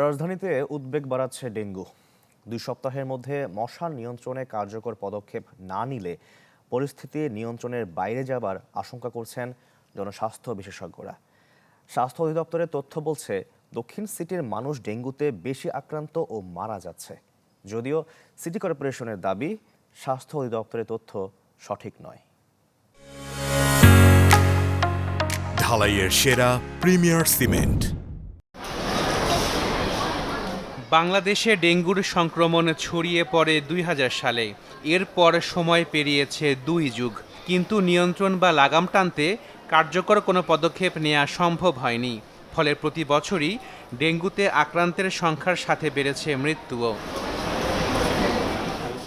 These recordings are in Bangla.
রাজধানীতে উদ্বেগ বাড়াচ্ছে ডেঙ্গু। 2 সপ্তাহের মধ্যে মশা নিয়ন্ত্রণে কার্যকর পদক্ষেপ না নিলে পরিস্থিতি নিয়ন্ত্রণের বাইরে যাবার আশঙ্কা করছেন জনস্বাস্থ্য বিশেষজ্ঞরা। স্বাস্থ্য অধিদপ্তরের তথ্য বলছে, দক্ষিণ সিটির মানুষ ডেঙ্গুতে বেশি আক্রান্ত ও মারা যাচ্ছে। যদিও সিটি কর্পোরেশনের দাবি, স্বাস্থ্য অধিদপ্তরের তথ্য সঠিক নয়। ঢালাইয়ের সেরা প্রিমিয়ার সিমেন্ট। বাংলাদেশে ডেঙ্গুর সংক্রমণ ছড়িয়ে পড়ে 2000 সালে। এরপর সময় পেরিয়েছে 2 যুগ, কিন্তু নিয়ন্ত্রণ বা লাগাম টানতে কার্যকর কোনো পদক্ষেপ নেওয়া সম্ভব হয়নি। ফলে প্রতি বছরই ডেঙ্গুতে আক্রান্তের সংখ্যার সাথে বেড়েছে মৃত্যুও।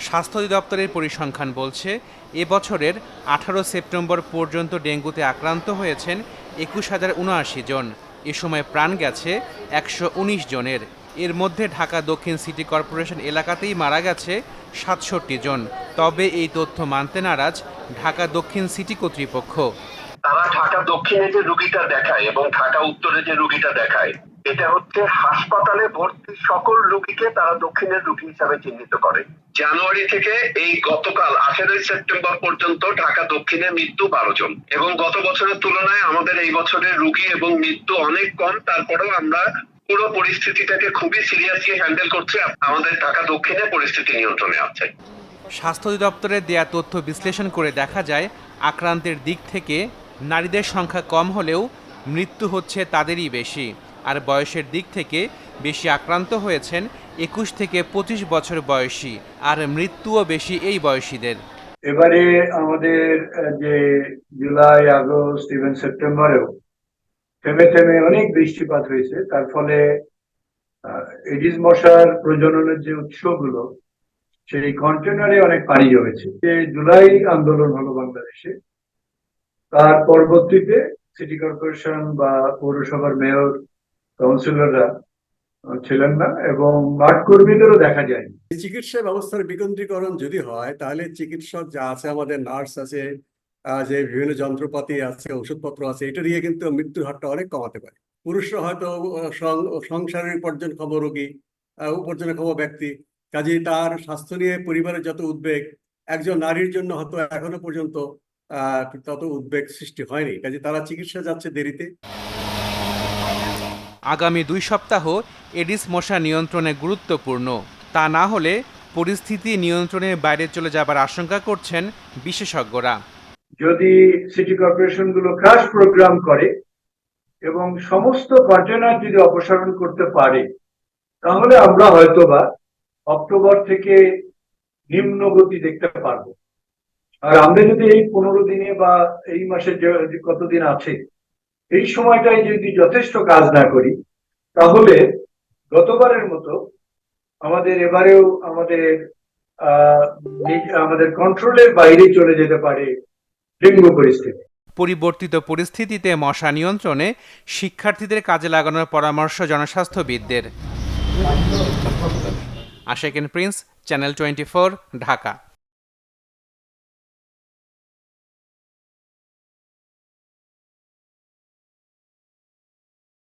স্বাস্থ্য অধিদপ্তরের পরিসংখ্যান বলছে, এবছরের 18 সেপ্টেম্বর পর্যন্ত ডেঙ্গুতে আক্রান্ত হয়েছেন 21,079 জন। এ সময় প্রাণ গেছে 119 জনের। এর মধ্যে ঢাকা দক্ষিণ সিটি কর্পোরেশন এলাকাতেই মারা গেছে 67 জন। তবে এই তথ্য মানতে নারাজ ঢাকা দক্ষিণ সিটি কর্তৃপক্ষ। তারা ঢাকা দক্ষিণে যে রোগীটা দেখায় এবং ঢাকা উত্তরে যে রোগীটা দেখায়, এটা হচ্ছে হাসপাতালে ভর্তি সকল রোগীকে তারা দক্ষিণের রোগী হিসাবে চিহ্নিত করে। জানুয়ারি থেকে এই গতকাল 18 সেপ্টেম্বর পর্যন্ত ঢাকা দক্ষিণে মৃত্যু 12 জন, এবং গত বছরের তুলনায় আমাদের এই বছরের রোগী এবং মৃত্যু অনেক কম। তারপরেও আমরা পুরো পরিস্থিতিটাকে খুবই সিরিয়াসলি হ্যান্ডেল করছি। আমাদের ঢাকা দক্ষিণে পরিস্থিতি নিয়ন্ত্রণে আছে। স্বাস্থ্য অধিদপ্তরের দেয়া তথ্য বিশ্লেষণ করে দেখা যায়, আক্রান্তের দিক থেকে নারীদের সংখ্যা কম হলেও মৃত্যু হচ্ছে তাদেরই বেশি। আর বয়সের দিক থেকে বেশি আক্রান্ত হয়েছেন 21 থেকে 25 বছর বয়সী, আর মৃত্যুও বেশি এই বয়সীদের। এবারে আমাদের যে জুলাই, আগস্ট, ইভেন সেপ্টেম্বরেও থেমে থেমে অনেক বৃষ্টিপাত হয়েছে। তার ফলে এডিস মশার প্রজননের যে উৎসগুলো, সেই কন্টেনারে অনেক পানি জমেছে। যে জুলাই আন্দোলন হলো বাংলাদেশে, তার পরবর্তীতে সিটি কর্পোরেশন বা পৌরসভার মেয়র, কাউন্সিলররা ছিলেন না এবং মাঠ কর্মীদেরও দেখা যায়নি। চিকিৎসা ব্যবস্থার বিকেন্দ্রীকরণ যদি হয়, তাহলে চিকিৎসক যা আছে, আমাদের নার্স আছে, যে বিভিন্ন যন্ত্রপাতি আছে, ওষুধপত্র আছে, এটা দিয়ে কিন্তু মৃত্যুর হারটা অনেক কমাতে পারে। পুরুষরা হয়তো সংসারের উপার্জনক্ষম রোগী, উপার্জনক্ষম ব্যক্তি, কাজেই তার স্বাস্থ্য নিয়ে পরিবারের যত উদ্বেগ, একজন নারীর জন্য হয়তো এখনো পর্যন্ত তত উদ্বেগ সৃষ্টি হয়নি। কাজে তারা চিকিৎসা যাচ্ছে দেরিতে। আগামী 2 সপ্তাহ এডিস মশা নিয়ন্ত্রণে গুরুত্বপূর্ণ। তা না হলে পরিস্থিতি নিয়ন্ত্রণের বাইরে চলে যাবার আশঙ্কা করছেন বিশেষজ্ঞরা। যদি সিটি কর্পোরেশন গুলো ক্রাশ প্রোগ্রাম করে এবং সমস্ত কন্টেনার যদি অপসারণ করতে পারে, তাহলে আমরা হয়তোবা অক্টোবর থেকে নিম্ন গতি দেখতে পারবো। আর আমরা যদি এই 15 দিনে বা এই মাসে যে কতদিন আছে, এই সময়টাই যদি যথেষ্ট কাজ না করি, তাহলে গতবারের মতো এবারেও আমাদের কন্ট্রোলের বাইরে চলে যেতে পারে ডেঙ্গু পরিস্থিতি। পরিবর্তিত পরিস্থিতিতে মশা নিয়ন্ত্রণে শিক্ষার্থীদের কাজে লাগানোর পরামর্শ জনস্বাস্থ্যবিদদের। আশাকিন প্রিন্স, চ্যানেল 24, ঢাকা।